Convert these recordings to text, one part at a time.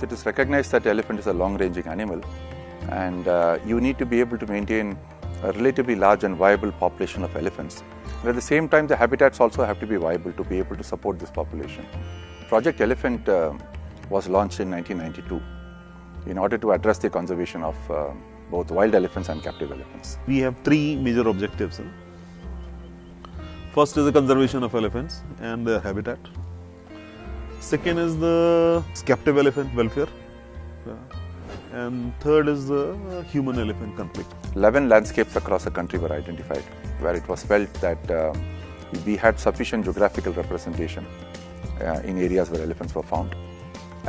it is recognized that elephant is a long-ranging animal, and you need to be able to maintain a relatively large and viable population of elephants. But at the same time, the habitats also have to be viable to be able to support this population. Project Elephant was launched in 1992 in order to address the conservation of both wild elephants and captive elephants. We have three major objectives. First is the conservation of elephants and their habitat. Second is the captive elephant welfare. And third is the human-elephant conflict. 11 landscapes across the country were identified where it was felt that we had sufficient geographical representation in areas where elephants were found.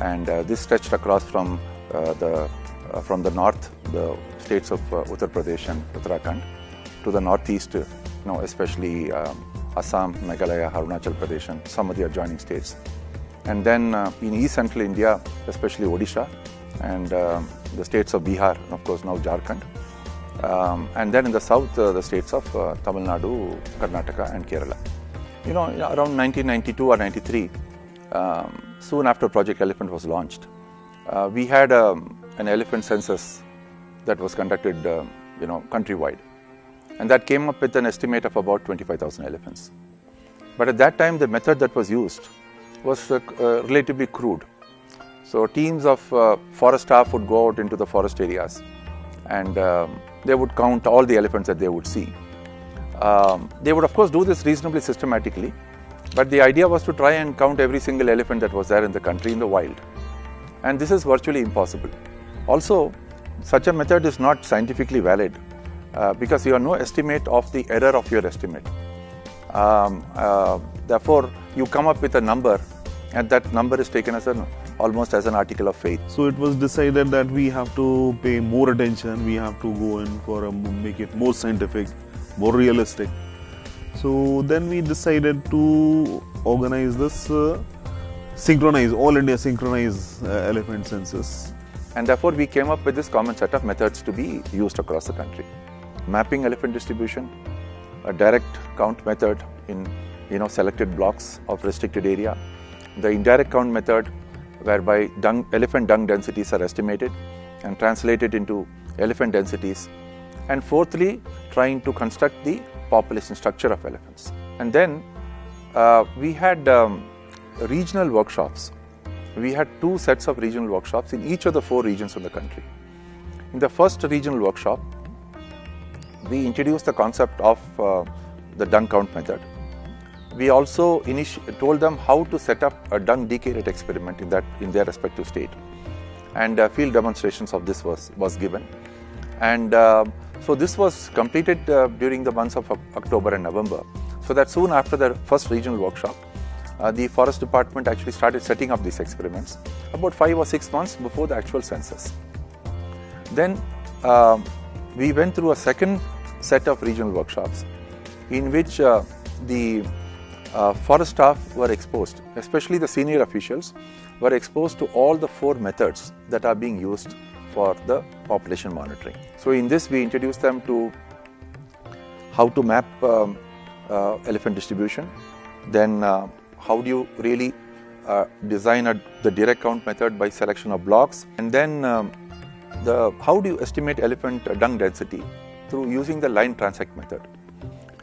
And this stretched across from the north, the states of Uttar Pradesh and Uttarakhand, to the northeast, especially Assam, Meghalaya, Arunachal Pradesh and some of the adjoining states. And then in east central India, especially Odisha and the states of Bihar, and of course now Jharkhand. And then in the south, the states of Tamil Nadu, Karnataka and Kerala. Around 1992 or 93, soon after Project Elephant was launched, we had an elephant census that was conducted, countrywide. And that came up with an estimate of about 25,000 elephants. But at that time, the method that was used was relatively crude. So teams of forest staff would go out into the forest areas and they would count all the elephants that they would see. They would of course do this reasonably systematically, but the idea was to try and count every single elephant that was there in the country in the wild. And this is virtually impossible. Also, such a method is not scientifically valid because you have no estimate of the error of your estimate. Therefore, you come up with a number and that number is taken as almost as an article of faith. So it was decided that we have to pay more attention, we have to go in for make it more scientific, more realistic. So then we decided to organize this all India synchronized elephant census. And therefore we came up with this common set of methods to be used across the country. Mapping elephant distribution, a direct count method in selected blocks of restricted area, the indirect count method whereby elephant dung densities are estimated and translated into elephant densities, and fourthly trying to construct the population structure of elephants. And then we had regional workshops. We had 2 sets of regional workshops in each of the 4 regions of the country. In the first regional workshop, we introduced the concept of the dung count method. We also told them how to set up a dung decay rate experiment in their respective state, and field demonstrations of this was given. And so this was completed during the months of October and November, so that soon after the first regional workshop, the forest department actually started setting up these experiments about 5 or 6 months before the actual census. Then we went through a second set of regional workshops in which the forest staff were exposed, especially the senior officials were exposed to all the 4 methods that are being used for the population monitoring. So in this we introduced them to how to map elephant distribution, then how do you really design the direct count method by selection of blocks, and then how do you estimate elephant dung density through using the line transect method.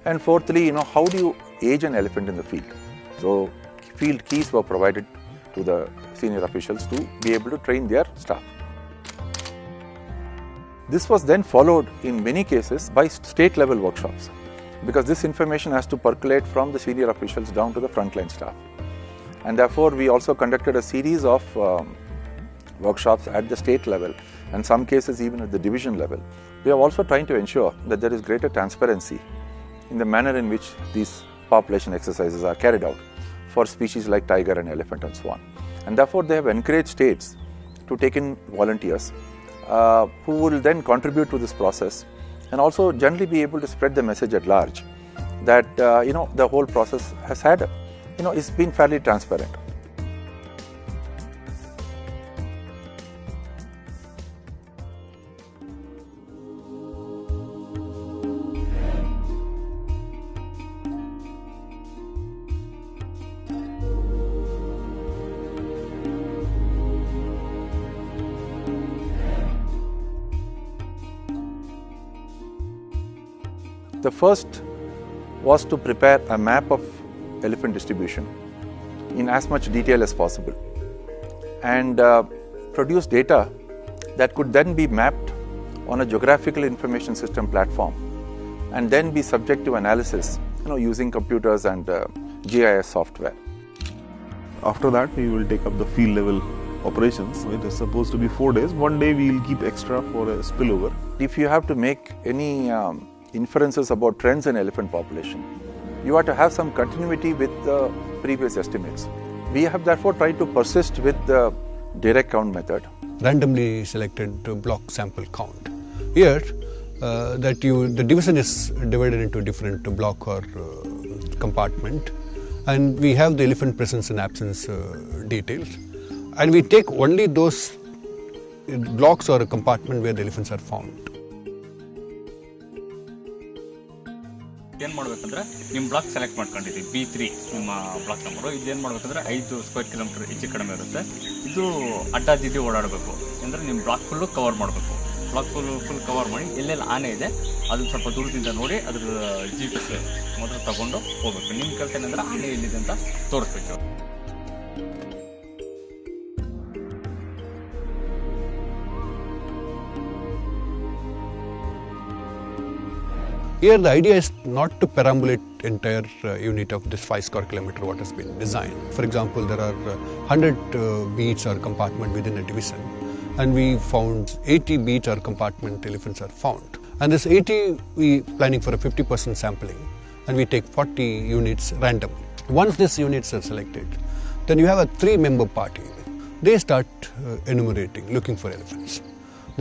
And fourthly, how do you age an elephant in the field? So field keys were provided to the senior officials to be able to train their staff. This was then followed in many cases by state level workshops, because this information has to percolate from the senior officials down to the frontline staff. And therefore we also conducted a series of workshops at the state level, and some cases even at the division level. We are also trying to ensure that there is greater transparency in the manner in which these population exercises are carried out for species like tiger and elephant and so on. And therefore they have encouraged states to take in volunteers who will then contribute to this process, and also generally be able to spread the message at large that the whole process has had it's been fairly transparent. The first was to prepare a map of elephant distribution in as much detail as possible and produce data that could then be mapped on a geographical information system platform and then be subject to analysis, using computers and GIS software. After that, we will take up the field level operations. It is supposed to be 4 days. One day we will keep extra for a spillover. If you have to make any inferences about trends in elephant population, you have to have some continuity with the previous estimates. We have therefore tried to persist with the direct count method. Randomly selected block sample count. Here, the division is divided into different block or compartment, and we have the elephant presence and absence details, and we take only those blocks or a compartment where the elephants are found. ಏನು ಮಾಡಬೇಕಂದ್ರೆ ನಿಮ್ಮ block select ಮಾಡ್ಕೊಂಡಿದ್ದೀವಿ B3 ನಿಮ್ಮ block number. ಇದೇನು ಮಾಡಬೇಕಂದ್ರೆ 5 square kilometre ಹೆಚ್ಚು ಕಡಿಮೆ ಇರುತ್ತೆ. ಇದು ಅಡ್ಡಾದಿಡ್ಡಿ ಓಡಾಡಬೇಕು ಅಂದರೆ ನಿಮ್ಮ ಬ್ಲಾಕ್ ಫುಲ್ಲು ಕವರ್ ಮಾಡಬೇಕು. ಬ್ಲಾಕ್ ಫುಲ್ ಕವರ್ ಮಾಡಿ ಎಲ್ಲೆಲ್ಲಿ ಆನೆ ಇದೆ ಅದನ್ನು ಸ್ವಲ್ಪ ದೂರದಿಂದ ನೋಡಿ ಅದ್ರ GPS ಮೊದಲು ತಗೊಂಡು ಹೋಗ್ಬೇಕು. ನಿಮ್ಮ ಕೆಲಸ ಏನಂದ್ರೆ ಆನೆ ಎಲ್ಲಿದೆ ಅಂತ ತೋರಿಸ್ಬೇಕು. Here the idea is not to perambulate entire unit of this 5 square kilometer what has been designed. For example, there are 100 beats or compartment within a division, and we found 80 beats or compartment elephants are found. And this 80 we planning for a 50% sampling, and we take 40 units randomly. Once these units are selected, then you have a 3-member party. They start enumerating, looking for elephants.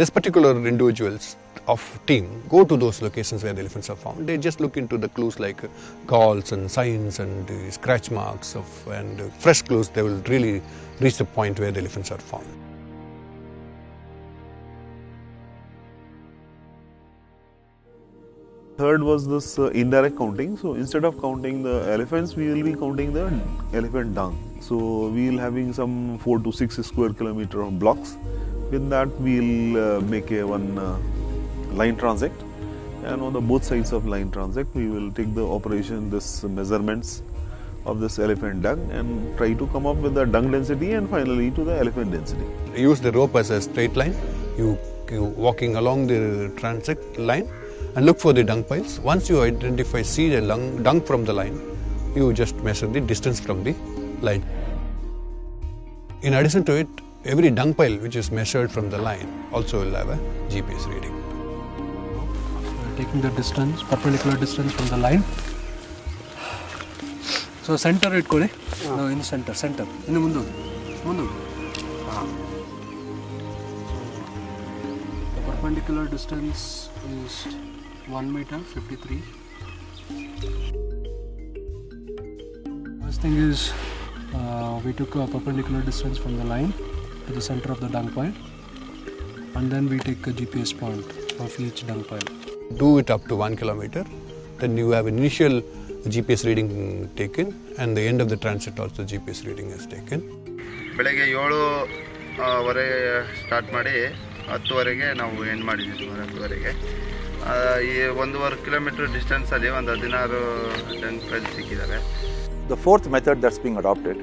This particular individuals of team go to those locations where the elephants are found. They just look into the clues like calls and signs and scratch marks and fresh clues. They will really reach the point where the elephants are found. Third was this indirect counting. So instead of counting the elephants, we will be counting the elephant dung. So we will having some 4 to 6 square kilometer of blocks. With that, we will make one line transit, and on the both sides of line transit we will take the operation this measurements of this elephant dung and try to come up with the dung density and finally to the elephant density. Use the rope as a straight line. You walking along the transit line and look for the dung piles. Once you see the dung from the line, you just measure the distance from the line. In addition to it, every dung pile which is measured from the line also will have a GPS reading. Taking the distance, perpendicular distance from the line. So center it kore. No, in center. In the mundu. The perpendicular distance is 1 meter 53. First thing is we took a perpendicular distance from the line to the center of the dung pile, and then we take a GPS point of each dung pile. Do it up to 1 kilometer, then you have initial GPS reading taken, and the end of the transit also GPS reading is taken. ಬೆಳಗ್ಗೆ 7:30 start ಮಾಡಿ 10:00 ನಾವು end ಮಾಡಿದ್ವಿ. 10:30 ಈ 1.5 kilometre distance ಅಲ್ಲಿ ಒಂದು 16 dung ಪೈಲ್ ಸಿಕ್ಕಿದ್ದಾರೆ. The fourth method that's being adopted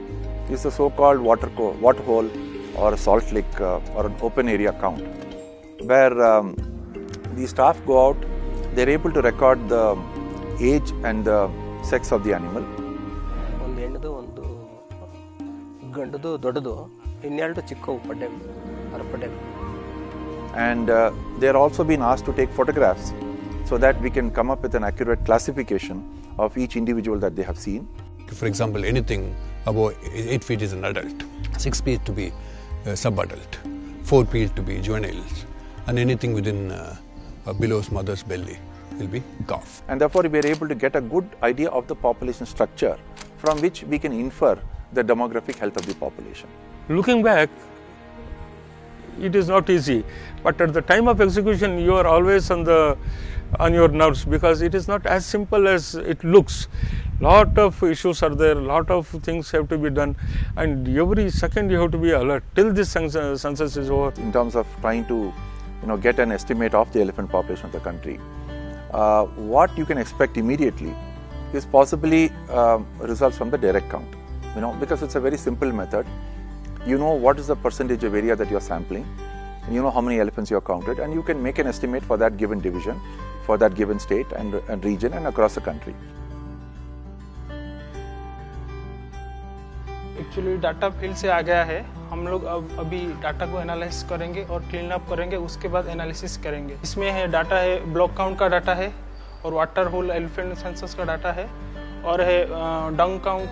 is the so-called water hole or a salt lick or an open area count, where the staff go out. They're able to record the age and the sex of the animal. ಒಂದು ಹೆಣ್ಣದು ಒಂದು ಗಂಡದು ದೊಡ್ಡದು, ಇನ್ನೆರಡು ಚಿಕ್ಕವು ಪಡ್ಡೆ ಅರಪಡ್ಡೆ. And they're also been asked to take photographs so that we can come up with an accurate classification of each individual that they have seen. For example, anything above 8 feet is an adult, 6 feet to be sub-adult, 4 feet to be juveniles, and anything within below mother's belly will be calf. And therefore we are able to get a good idea of the population structure from which we can infer the demographic health of the population. Looking back, it is not easy, but at the time of execution you are always on your nerves, because it is not as simple as it looks. Lot of issues are there, lot of things have to be done, and every second you have to be alert till this census is over. In terms of trying to get an estimate of the elephant population of the country, what you can expect immediately is possibly results from the direct count. Because it's a very simple method. You know what is the percentage of area that you're sampling, you know how many elephants you have counted, and you can make an estimate for that given division, for that given state and region and across the country. Actually data field से आ गया है, हम लोग अब अभी data को analyse करेंगे और क्लीन अप करेंगे, उसके बाद एनालिसिस करेंगे. इसमें है डाटा है, ब्लॉक काउंट का डाटा है और वाटर होल एलिफेंट सेंसस का डाटा है और है डंग काउंट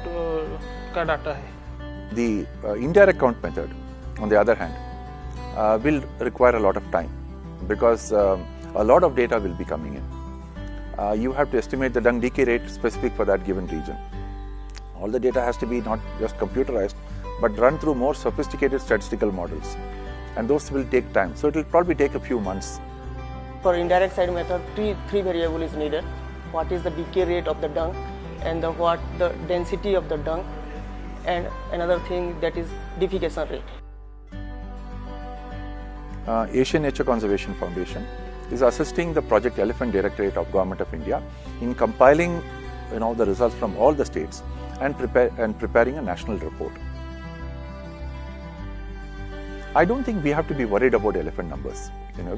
का डाटा है. The indirect count method, on the other hand, will require a lot of time because a lot of data will be coming in. You have to estimate the dung decay rate specific for that given region. All the data has to be not just computerized, but run through more sophisticated statistical models, and those will take time. So it will probably take a few months. For indirect side method, three variable is needed. What is the decay rate of the dung, and what the density of the dung, and another thing that is defecation rate. Asian Nature Conservation Foundation is assisting the Project Elephant Directorate of Government of India in compiling the results from all the states and preparing a national report. I don't think we have to be worried about elephant numbers.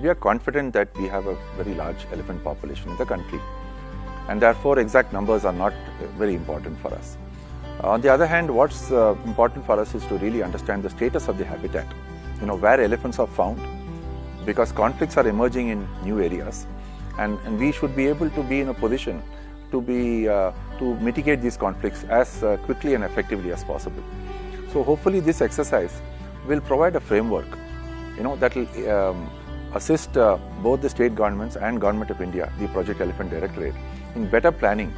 We are confident that we have a very large elephant population in the country, and therefore exact numbers are not very important for us. On the other hand, what's important for us is to really understand the status of the habitat, where elephants are found, because conflicts are emerging in new areas, and we should be able to be in a position to mitigate these conflicts as quickly and effectively as possible. So hopefully this exercise will provide a framework, that will assist both the state governments and Government of India, the Project Elephant Directorate, in better planning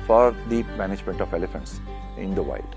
for the management of elephants in the wild.